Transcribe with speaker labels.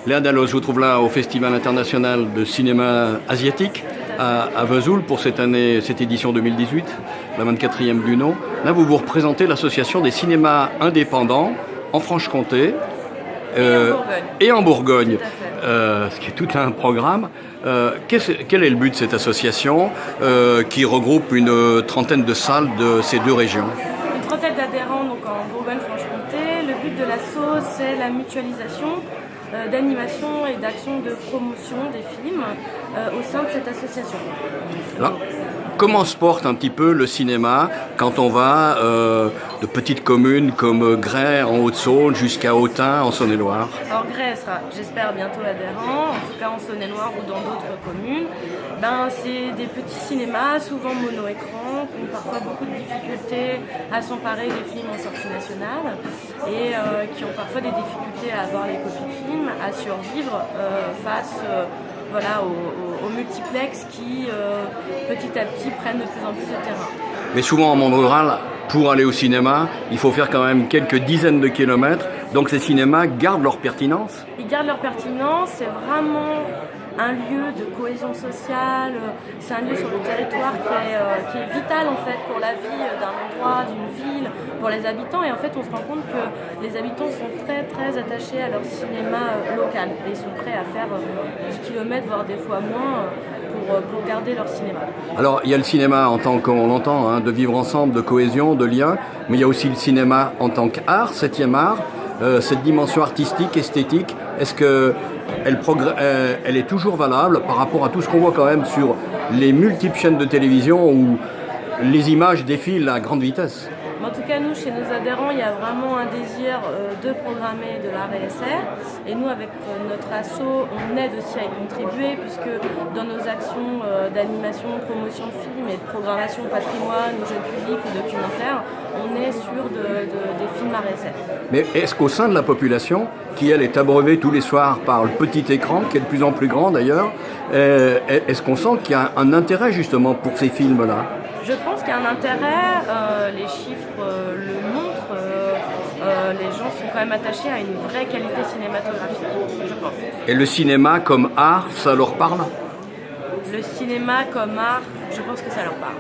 Speaker 1: Léa Dallos, je vous trouve là au Festival international de cinéma asiatique à Vesoul pour cette année, cette édition 2018, la 24e du nom. Là, vous représentez l'association des cinémas indépendants en Franche-Comté et en Bourgogne, ce qui est tout un programme. Quel est le but de cette association qui regroupe une trentaine de salles de ces deux régions?
Speaker 2: Une trentaine d'adhérents donc en Bourgogne-Franche-Comté. Le but de l'asso, c'est la mutualisation d'animation et d'action de promotion des films au sein de cette association.
Speaker 1: Alors, comment se porte un petit peu le cinéma quand on va de petites communes comme Gray en Haute-Saône jusqu'à Autun en Saône-et-Loire?
Speaker 2: Alors Gray sera, j'espère, bientôt adhérent, en tout cas en Saône-et-Loire ou dans d'autres communes. C'est des petits cinémas, souvent mono-écran, qui ont parfois beaucoup de difficultés à s'emparer des films en sortie nationale et qui ont parfois des difficultés à avoir les copies de films, à survivre face aux multiplex qui petit à petit prennent de plus en plus de terrain.
Speaker 1: Mais souvent en monde rural, pour aller au cinéma, il faut faire quand même quelques dizaines de kilomètres. Donc ces cinémas gardent leur pertinence?
Speaker 2: Ils gardent leur pertinence, c'est vraiment un lieu de cohésion sociale, c'est un lieu sur le territoire qui est vital en fait pour la vie d'un endroit, d'une ville, pour les habitants. Et en fait on se rend compte que les habitants sont très très attachés à leur cinéma local et ils sont prêts à faire 10 km voire des fois moins pour garder leur cinéma.
Speaker 1: Alors il y a le cinéma en tant qu'on l'entend, de vivre ensemble, de cohésion, de lien, mais il y a aussi le cinéma en tant qu'art, 7e art, cette dimension artistique, esthétique. Est-ce que elle est toujours valable par rapport à tout ce qu'on voit quand même sur les multiples chaînes de télévision où les images défilent à grande vitesse?
Speaker 2: En tout cas, nous, chez nos adhérents, il y a vraiment un désir de programmer de l'art ESR. Et nous, avec notre asso, on aide aussi à y contribuer, puisque dans nos actions d'animation, de promotion de films et de programmation patrimoine ou jeune public ou documentaire, on est sur des films art ESR.
Speaker 1: Mais est-ce qu'au sein de la population, qui elle est abreuvée tous les soirs par le petit écran, qui est de plus en plus grand d'ailleurs, est-ce qu'on sent qu'il y a un intérêt justement pour ces films-là?
Speaker 2: Je pense qu'il y a un intérêt, les chiffres le montrent, les gens sont quand même attachés à une vraie qualité cinématographique, je pense.
Speaker 1: Et le cinéma comme art, ça leur parle?
Speaker 2: Le cinéma comme art, je pense que ça leur parle.